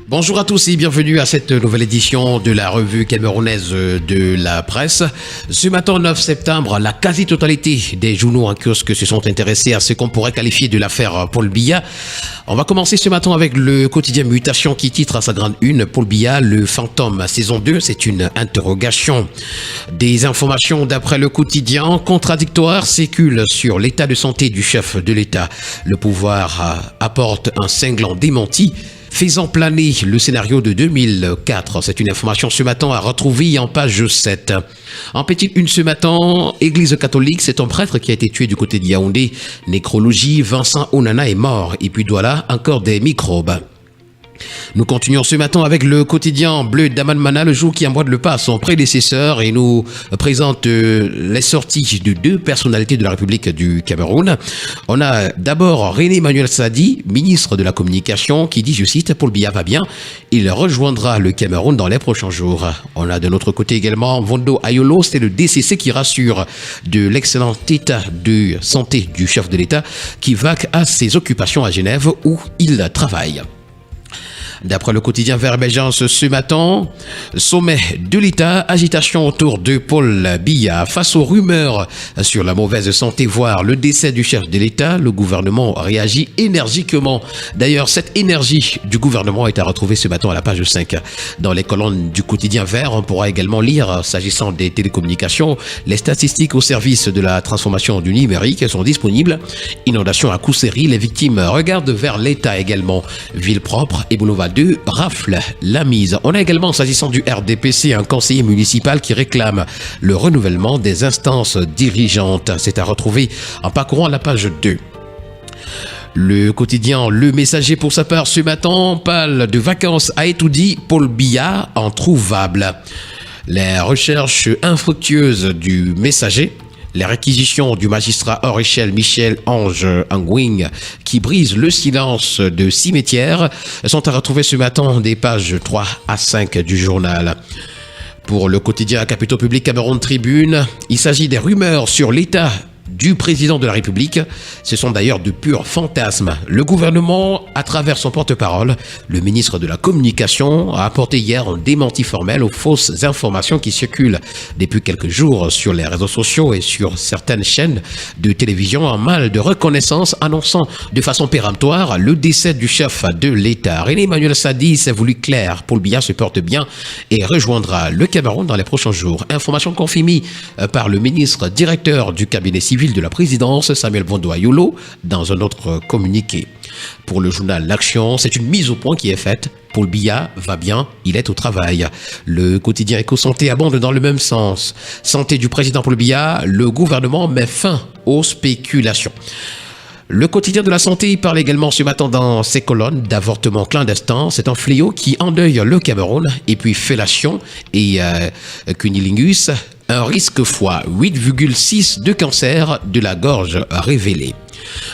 Bonjour à tous et bienvenue à cette nouvelle édition de la revue camerounaise de la presse. Ce matin 9 septembre, la quasi-totalité des journaux en kiosque se sont intéressés à ce qu'on pourrait qualifier de l'affaire Paul Biya. On va commencer ce matin avec le quotidien Mutation qui titre à sa grande une Paul Biya, le fantôme saison 2, c'est une interrogation. Des informations d'après le quotidien contradictoires circulent sur l'état de santé du chef de l'État. Le pouvoir apporte un cinglant démenti, faisant planer le scénario de 2004. C'est une information ce matin à retrouver en page 7. En petite une ce matin, Église catholique, c'est un prêtre qui a été tué du côté de Yaoundé. Nécrologie, Vincent Onana est mort. Et puis voilà, encore des microbes. Nous continuons ce matin avec le quotidien bleu d'Aman Mana, le jour qui emboîte le pas à son prédécesseur et nous présente les sorties de deux personnalités de la République du Cameroun. On a d'abord René Emmanuel Sadi, ministre de la Communication, qui dit, je cite, Paul Biya va bien, il rejoindra le Cameroun dans les prochains jours. On a de notre côté également Vondo Ayolo, c'est le DCC qui rassure de l'excellent état de santé du chef de l'État qui vaque à ses occupations à Genève où il travaille. D'après le quotidien Verbégeance ce matin, sommet de l'État, agitation autour de Paul Biya. Face aux rumeurs sur la mauvaise santé, voire le décès du chef de l'État, le gouvernement réagit énergiquement. D'ailleurs, cette énergie du gouvernement est à retrouver ce matin à la page 5. Dans les colonnes du quotidien Vert, on pourra également lire, s'agissant des télécommunications, les statistiques au service de la transformation du numérique sont disponibles. Inondation à Kousséry, les victimes regardent vers l'État également. Ville propre et boulevard 2 rafle la mise. On a également, s'agissant du RDPC, un conseiller municipal qui réclame le renouvellement des instances dirigeantes. C'est à retrouver en parcourant la page 2. Le quotidien Le Messager, pour sa part, ce matin, parle de vacances à Etoudi, Paul Biya introuvable. Les recherches infructueuses du Messager, les réquisitions du magistrat hors échelle Michel Ange Angwing qui brise le silence de Cimetière sont à retrouver ce matin des pages 3 à 5 du journal. Pour le quotidien Capitaux Public Cameroun Tribune, il s'agit des rumeurs sur l'état du président de la République. Ce sont d'ailleurs de purs fantasmes. Le gouvernement, à travers son porte-parole, le ministre de la Communication, a apporté hier un démenti formel aux fausses informations qui circulent depuis quelques jours sur les réseaux sociaux et sur certaines chaînes de télévision en mal de reconnaissance, annonçant de façon péremptoire le décès du chef de l'État. René Emmanuel Sadi s'est voulu clair. Paul Biya se porte bien et rejoindra le Cameroun dans les prochains jours. Information confirmée par le ministre directeur du cabinet civil de la présidence, Samuel Vondo Ayolo, dans un autre communiqué. Pour le journal L'Action, c'est une mise au point qui est faite. Paul Biya va bien, il est au travail. Le quotidien Éco-Santé abonde dans le même sens. Santé du président Paul Biya, le gouvernement met fin aux spéculations. Le quotidien de la santé parle également ce matin dans ses colonnes d'avortement clandestin. C'est un fléau qui endeuille le Cameroun. Et puis fellation et cunilingus, un risque fois 8,6 de cancer de la gorge révélé.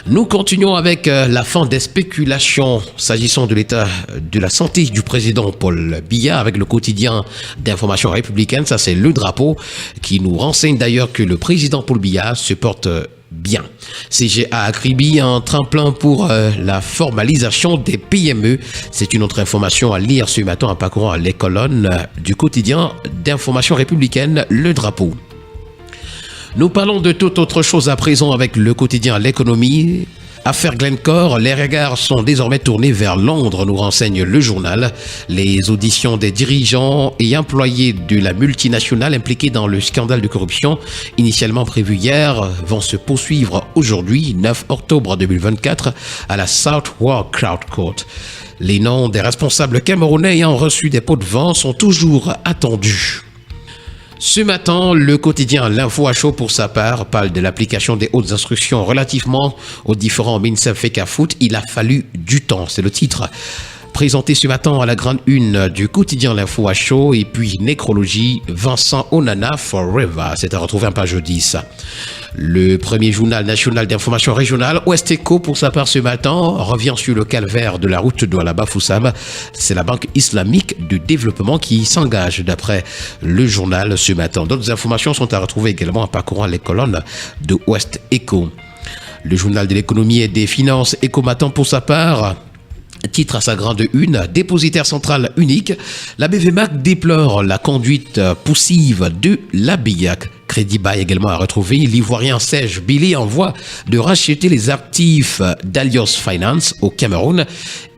Nous continuons avec la fin des spéculations s'agissant de l'état de la santé du président Paul Biya avec le quotidien d'information républicaine. Ça, c'est Le Drapeau qui nous renseigne d'ailleurs que le président Paul Biya se porte bien. CGA Akribi, un tremplin pour la formalisation des PME. C'est une autre information à lire ce matin en parcourant les colonnes du quotidien d'information républicaine Le Drapeau. Nous parlons de toute autre chose à présent avec le quotidien L'économie. Affaire Glencore, les regards sont désormais tournés vers Londres, nous renseigne le journal. Les auditions des dirigeants et employés de la multinationale impliqués dans le scandale de corruption, initialement prévues hier, vont se poursuivre aujourd'hui, 9 octobre 2024, à la Southwark Crown Court. Les noms des responsables camerounais ayant reçu des pots de vin sont toujours attendus. Ce matin, le quotidien L'Info à chaud pour sa part parle de l'application des hautes instructions relativement aux différents MINSEP FECAFOOT. Il a fallu du temps, c'est le titre. Présenté ce matin à la grande une du quotidien L'Info à chaud et puis Nécrologie, Vincent Onana Forever. C'est à retrouver en page 10. Le premier journal national d'information régionale, Ouest Eco, pour sa part ce matin, revient sur le calvaire de la route Douala-Bafoussam. C'est la Banque islamique de développement qui s'engage d'après le journal ce matin. D'autres informations sont à retrouver également en parcourant les colonnes de Ouest Eco. Le journal de l'économie et des finances, Eco Matin, pour sa part, Titre à sa grande une, dépositaire central unique, la BVMAC déplore la conduite poussive de la BIAC. Crédit Bail également à retrouver. L'Ivoirien Serge Billy envoie de racheter les actifs d'Alios Finance au Cameroun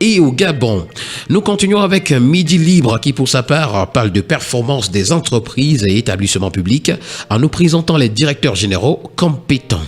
et au Gabon. Nous continuons avec Midi Libre qui pour sa part parle de performance des entreprises et établissements publics en nous présentant les directeurs généraux compétents.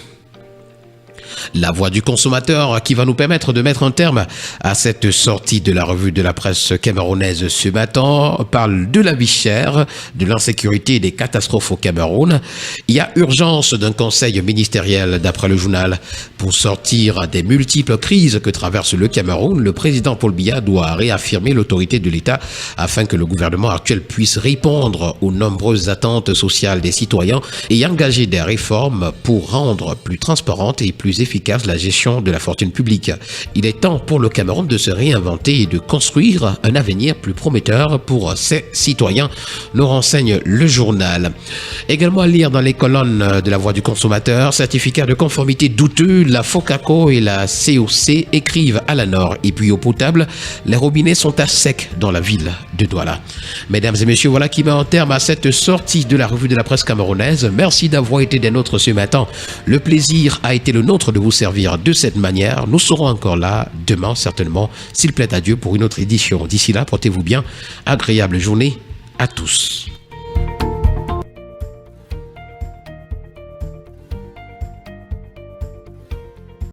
La voix du consommateur qui va nous permettre de mettre un terme à cette sortie de la revue de la presse camerounaise ce matin parle de la vie chère, de l'insécurité et des catastrophes au Cameroun. Il y a urgence d'un conseil ministériel d'après le journal. Pour sortir des multiples crises que traverse le Cameroun, le président Paul Biya doit réaffirmer l'autorité de l'État afin que le gouvernement actuel puisse répondre aux nombreuses attentes sociales des citoyens et engager des réformes pour rendre plus transparente et plus efficace la gestion de la fortune publique. Il est temps pour le Cameroun de se réinventer et de construire un avenir plus prometteur pour ses citoyens, nous renseigne le journal. Également à lire dans les colonnes de la Voix du consommateur, certificat de conformité douteux, la FOCACO et la COC écrivent à la Nord et puis eau potable, les robinets sont à sec dans la ville de Douala. Mesdames et messieurs, voilà qui met un terme à cette sortie de la revue de la presse camerounaise. Merci d'avoir été des nôtres ce matin. Le plaisir a été le nôtre de vous servir de cette manière. Nous serons encore là demain certainement, s'il plaît à Dieu, pour une autre édition. D'ici là, portez-vous bien. Agréable journée à tous.